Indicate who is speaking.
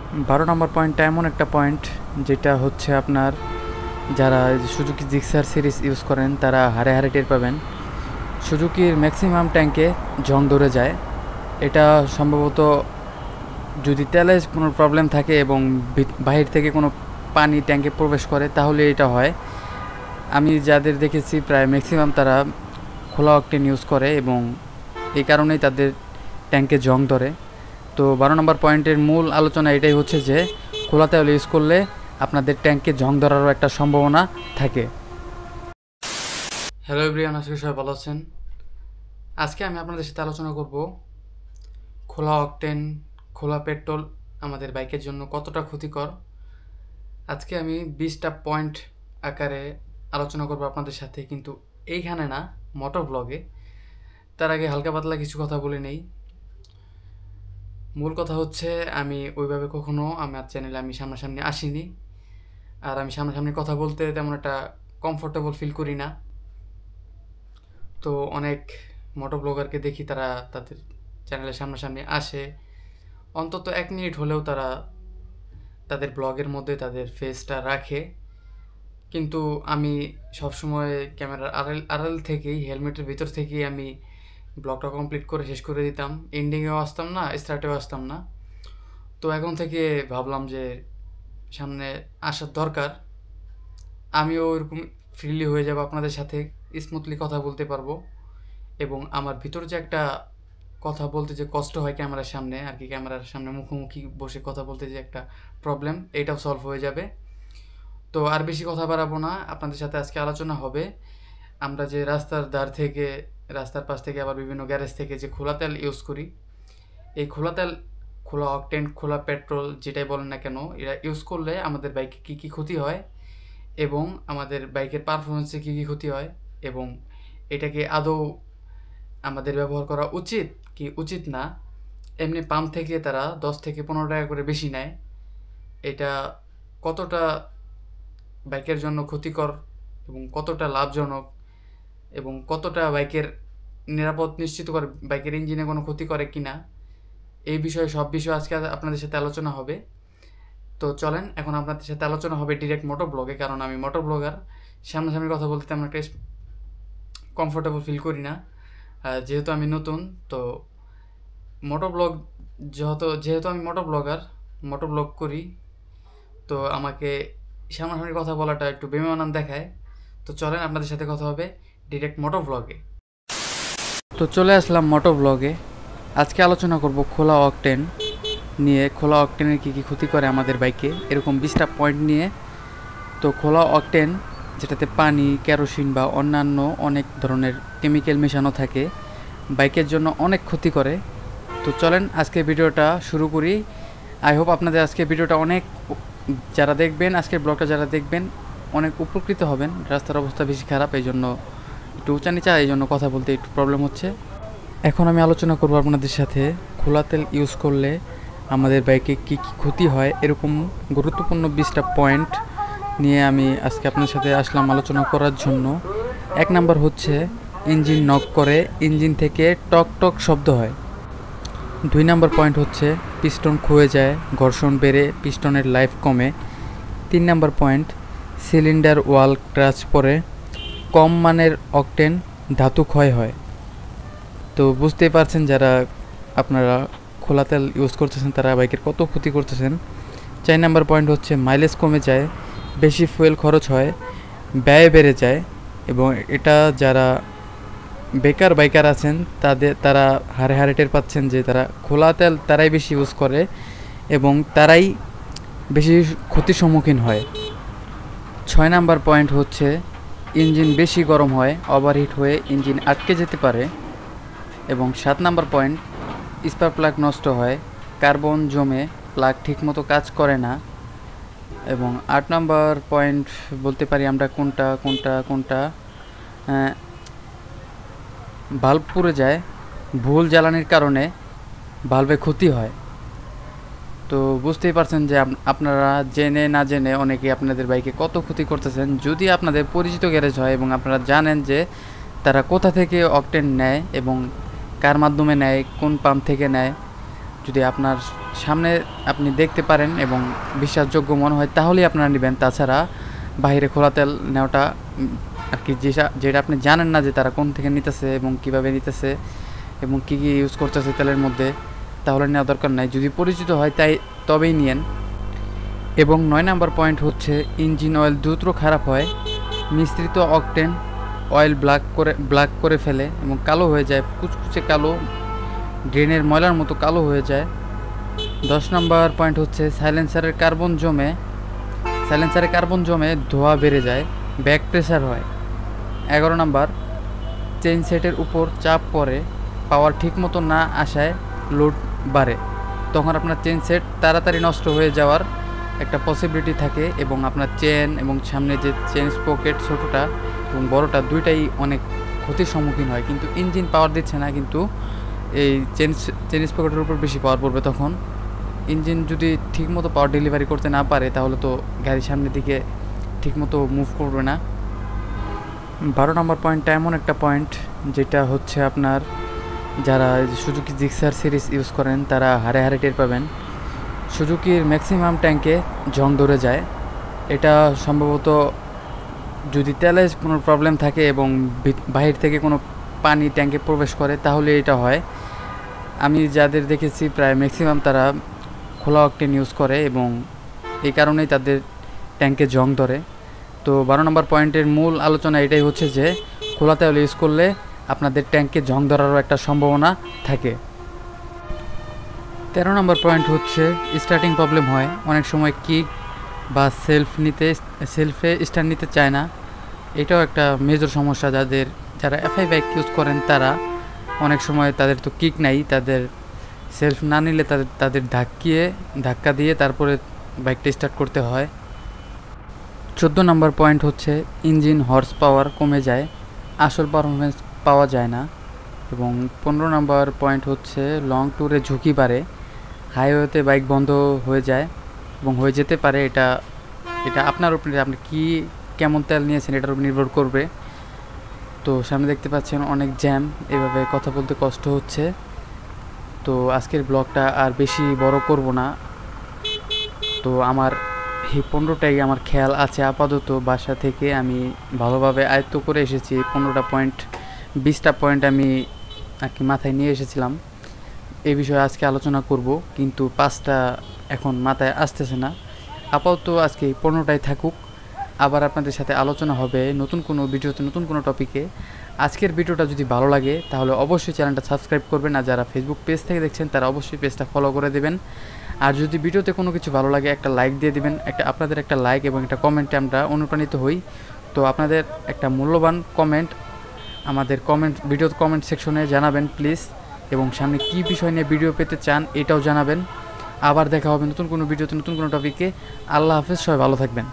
Speaker 1: 12 নম্বর পয়েন্টটা এমন একটা পয়েন্ট যেটা হচ্ছে আপনার যারা সুজুকি জিক্সার সিরিজ ইউজ করেন তারা হারে হারে টের পাবেন। সুজুকির ম্যাক্সিমাম ট্যাঙ্কে জং ধরে যায়। এটা সম্ভবত যদি তেলে কোনো প্রবলেম থাকে এবং বাহির থেকে কোনো পানি ট্যাঙ্কে প্রবেশ করে তাহলে এটা হয়। আমি যাদের দেখেছি প্রায় ম্যাক্সিমাম তারা খোলা অকটেন ইউজ করে এবং এই কারণেই তাদের ট্যাঙ্কে জং ধরে। তো 12 নম্বর পয়েন্টের মূল আলোচনা এটাই হচ্ছে যে খোলা তেল ইউজ করলে আপনাদের ট্যাঙ্কে জং ধরারও একটা সম্ভাবনা থাকে। হ্যালো এভরিওয়ান, আজকে সবাই ভালো আছেন। আজকে আমি আপনাদের সাথে আলোচনা করব খোলা অকটেন, খোলা পেট্রোল আমাদের বাইকের জন্য কতটা ক্ষতিকর। আজকে আমি 20টা পয়েন্ট আকারে আলোচনা করব আপনাদের সাথে, কিন্তু এইখানে না, মোটর ব্লগে। তার আগে হালকা পাতলা কিছু কথা বলে নেই। মূল কথা হচ্ছে আমি ওইভাবে কখনো আমার চ্যানেলে আমি সামনাসামনি আসিনি, আর আমি সামনাসামনি কথা বলতে তেমন একটা কমফোর্টেবল ফিল করি না। তো অনেক মোটর ব্লগারকে দেখি তারা তাদের চ্যানেলের সামনাসামনি আসে, অন্তত 1 মিনিট হলেও তারা তাদের ব্লগের মধ্যে তাদের ফেসটা রাখে। কিন্তু আমি সবসময় ক্যামেরার আড়াল থেকেই, হেলমেটের ভিতর থেকেই আমি ব্লগটা কমপ্লিট করে শেষ করে দিতাম। এন্ডিংয়েও আসতাম না, স্টার্টেও আসতাম না। তো এখন থেকে ভাবলাম যে সামনে আসার দরকার, আমিও ওইরকম ফ্রিলি হয়ে যাব, আপনাদের সাথে স্মুথলি কথা বলতে পারবো। এবং আমার ভিতর যে একটা কথা বলতে যে কষ্ট হয় ক্যামেরার সামনে, আর কি ক্যামেরার সামনে মুখোমুখি বসে কথা বলতে যে একটা প্রবলেম, এটাও সলভ হয়ে যাবে। তো আর বেশি কথা বাড়াবো না, আপনাদের সাথে আজকে আলোচনা হবে আমরা যে রাস্তার ধার থেকে, রাস্তার পাশ থেকে, আবার বিভিন্ন গ্যারেজ থেকে যে খোলা তেল ইউজ করি, এই খোলা তেল, খোলা অকটেন, খোলা পেট্রোল, যেটাই বলেন না কেন, এরা ইউজ করলে আমাদের বাইকে কী কী ক্ষতি হয় এবং আমাদের বাইকের পারফরমেন্সে কী কী ক্ষতি হয়, এবং এটাকে আদৌ আমাদের ব্যবহার করা উচিত কি উচিত না। এমনি পাম্প থেকে তারা 10 থেকে 15 টাকা করে বেশি নেয়। এটা কতটা বাইকের জন্য ক্ষতিকর এবং কতটা লাভজনক এবং কতটা বাইকের নিরাপদ নিশ্চিত করে, বাইকের ইঞ্জিনে কোনো ক্ষতি করে কি না, এই বিষয়ে সব বিষয় আজকে আপনাদের সাথে আলোচনা হবে। তো চলেন, এখন আপনাদের সাথে আলোচনা হবে ডিরেক্ট মোটর ব্লগে, কারণ আমি মোটর ব্লগার, সামনাসামনি কথা বলতে তেমন একটা কমফোর্টেবল ফিল করি না, যেহেতু আমি নতুন। তো মোটর ব্লগ যেহেতু আমি মোটর ব্লগ করি, তো আমাকে সামনাসামনি কথা বলাটা একটু বেমানান দেখায়। তো চলেন, আপনাদের সাথে কথা হবে ডিরেক্ট মোটর ব্লগে। তো চলে আসলাম মোটর ব্লগে। আজকে আলোচনা করব খোলা অকটেন নিয়ে, খোলা অকটেনের কী কী ক্ষতি করে আমাদের বাইকে, এরকম 20টা পয়েন্ট নিয়ে। তো খোলা অকটেন, যেটাতে পানি, কেরোসিন বা অন্যান্য অনেক ধরনের কেমিক্যাল মেশানো থাকে, বাইকের জন্য অনেক ক্ষতি করে। তো চলেন আজকে ভিডিওটা শুরু করি। আই হোপ আপনাদের আজকে ভিডিওটা অনেক, যারা দেখবেন আজকের ব্লগটা যারা দেখবেন অনেক উপকৃত হবেন। রাস্তার অবস্থা বেশি খারাপ, এই জন্য একটু উঁচা নিচা, এই জন্য কথা বলতে একটু প্রবলেম হচ্ছে। এখন আমি আলোচনা করব আপনাদের সাথে খোলা তেল ইউজ করলে আমাদের বাইকে কী কী ক্ষতি হয়, এরকম গুরুত্বপূর্ণ 20টা পয়েন্ট নিয়ে আমি আজকে আপনার সাথে আসলাম আলোচনা করার জন্য। 1 নাম্বার হচ্ছে ইঞ্জিন নক করে, ইঞ্জিন থেকে টক টক শব্দ হয়। 2 নাম্বার পয়েন্ট হচ্ছে পিস্টন ক্ষয়ে যায়, ঘর্ষণ বেড়ে পিস্টনের লাইফ কমে। 3 নাম্বার পয়েন্ট সিলিন্ডার ওয়াল ক্রাচ পড়ে, কম মানের অকটেন ধাতু ক্ষয় হয়। তো বুঝতেই পারছেন যারা আপনারা খোলা তেল ইউজ করতেছেন তারা বাইকের কত ক্ষতি করতেছেন। 4 নাম্বার পয়েন্ট হচ্ছে মাইলেজ কমে যায়, বেশি ফুয়েল খরচ হয়, ব্যয় বেড়ে যায়। এবং এটা যারা বেকার বাইকার আছেন তারা হারে হারে টের পাচ্ছেন যে তারা খোলা তেল তারাই বেশি ইউজ করে এবং তারাই বেশি ক্ষতির সম্মুখীন হয়। 6 নাম্বার পয়েন্ট হচ্ছে ইঞ্জিন বেশি গরম হয়, ওভারহিট হয়ে ইঞ্জিন আটকে যেতে পারে। এবং 7 নাম্বার পয়েন্ট স্পার্ক প্লাগ নষ্ট হয়, কার্বন জমে প্লাগ ঠিকমতো কাজ করে না। এবং 8 নাম্বার পয়েন্ট বলতে পারি আমরা কোনটা ভাল্ব পুড়ে যায়, ভুল জ্বালানির কারণে ভাল্বে ক্ষতি হয়। তো বুঝতেই পারছেন যে আপনারা জেনে না জেনে অনেকে আপনাদের বাইকে কত ক্ষতি করতেছেন। যদি আপনাদের পরিচিত গ্যারেজ হয় এবং আপনারা জানেন যে তারা কোথা থেকে অকটেন নেয় এবং কার মাধ্যমে নেয়, কোন পাম্প থেকে নেয়, যদি আপনার সামনে আপনি দেখতে পারেন এবং বিশ্বাসযোগ্য মনে হয় তাহলেই আপনারা নেবেন। তাছাড়া বাইরে খোলা তেল নেওয়াটা আর কি যেটা আপনি জানেন না যে তারা কোন থেকে নিতেছে এবং কিভাবে নিতেছে এবং কী কী ইউজ করতেছে তেলের মধ্যে, তাহলে নেওয়া দরকার নাই। যদি পরিচিত হয় তবেই নিয়েন। এবং 9 নাম্বার পয়েন্ট হচ্ছে ইঞ্জিন অয়েল দ্রুত খারাপ হয়, মিশ্রিত অকটেন অয়েল ব্ল্যাক করে ফেলে এবং কালো হয়ে যায়, কুচকুচে কালো, ড্রেনের ময়লার মতো কালো হয়ে যায়। 10 নাম্বার পয়েন্ট হচ্ছে সাইলেন্সারে কার্বন জমে ধোঁয়া বেড়ে যায়, ব্যাক প্রেসার হয়। 11 নাম্বার চেইন সেটের উপর চাপ পড়ে, পাওয়ার ঠিকমতো না আসায় লোড বাড়ে, তখন আপনার চেইন সেট তাড়াতাড়ি নষ্ট হয়ে যাওয়ার একটা পসিবিলিটি থাকে এবং আপনার চেন এবং সামনে যে চেন স্পকেট ছোটোটা এবং বড়টা দুইটাই অনেক ক্ষতির সম্মুখীন হয়। কিন্তু ইঞ্জিন পাওয়ার দিচ্ছে না, কিন্তু এই চেন স্পকেটের উপর বেশি পাওয়ার পড়বে। তখন ইঞ্জিন যদি ঠিকমতো পাওয়ার ডেলিভারি করতে না পারে তাহলে তো গাড়ির সামনের দিকে ঠিকমতো মুভ করবে না। 12 নম্বর পয়েন্টটা এমন একটা পয়েন্ট যেটা হচ্ছে আপনার যারা সুজুকি জিক্সার সিরিজ ইউজ করেন তারা হারে হারে টের পাবেন। সুজুকির ম্যাক্সিমাম ট্যাঙ্কে জং ধরে যায়। এটা সম্ভবত যদি তেলে কোনো প্রবলেম থাকে এবং বাহির থেকে কোনো পানি ট্যাঙ্কে প্রবেশ করে তাহলে এটা হয়। আমি যাদের দেখেছি প্রায় ম্যাক্সিমাম তারা খোলা অকটেন ইউজ করে এবং এই কারণেই তাদের ট্যাঙ্কে জং ধরে। তো 12 নম্বর পয়েন্টের মূল আলোচনা এটাই হচ্ছে যে খোলা তেল ইউজ করলে আপনাদের ট্যাঙ্কে জং ধরারও একটা সম্ভাবনা থাকে। 13 নম্বর পয়েন্ট হচ্ছে স্টার্টিং প্রবলেম হয়, অনেক সময় কিক বা সেলফে স্টার্ট নিতে চায় না। এটাও একটা মেজর সমস্যা। যারা এফআই বাইক ইউজ করেন তারা অনেক সময় তাদের তো কিক নাই, তাদের সেলফ না নিলে তাদের ধাক্কা দিয়ে তারপরে বাইকটা স্টার্ট করতে হয়। 14 নম্বর পয়েন্ট হচ্ছে ইঞ্জিন হর্স পাওয়ার কমে যায়, আসল পারফরমেন্স পাওয়া যায় না। এবং 15 নম্বর পয়েন্ট হচ্ছে লং ট্যুরে ঝুঁকি বাড়ে, হাইওয়েতে বাইক বন্ধ হয়ে যায় এবং হয়ে যেতে পারে। এটা আপনার উপরে, আপনি কেমন তেল নিয়েছেন এটার উপর নির্ভর করবে। তো সামনে দেখতে পাচ্ছেন অনেক জ্যাম, এভাবে কথা বলতে কষ্ট হচ্ছে। তো আজকের ব্লগটা আর বেশি বড় করব না। তো আমার এই 15টাই আমার খেয়াল আছে আপাতত, বাসা থেকে আমি ভালোভাবে আয়ত্ত করে এসেছি। 15টা পয়েন্ট 20টা পয়েন্ট আমি আর কি মাথায় নিয়ে এসেছিলাম, এই বিষয়ে আজকে আলোচনা করব, কিন্তু 5টা এখন মাথায় আসতেছে না। আপাতত আজকে 15টাই থাকুক, আবার আপনাদের সাথে আলোচনা হবে নতুন কোনো ভিডিওতে, নতুন কোনো টপিকে। আজকের ভিডিওটা যদি ভালো লাগে তাহলে অবশ্যই চ্যানেলটা সাবস্ক্রাইব করবেন, আর যারা ফেসবুক পেজ থেকে দেখছেন তারা অবশ্যই পেজটা ফলো করে দেবেন। আর যদি ভিডিওতে কোনো কিছু ভালো লাগে একটা লাইক দিয়ে দিবেন। আপনাদের একটা লাইক এবং একটা কমেন্টে আমরা অনুপ্রাণিত হই। তো আপনাদের একটা মূল্যবান কমেন্ট আমাদের ভিডিওর কমেন্ট সেকশনে জানাবেন প্লিজ, এবং সামনে কী বিষয় নিয়ে ভিডিও পেতে চান এটাও জানাবেন। আবার দেখা হবে নতুন কোনো ভিডিওতে, নতুন কোনো টপিকে। আল্লাহ হাফেজ, সবাই ভালো থাকবেন।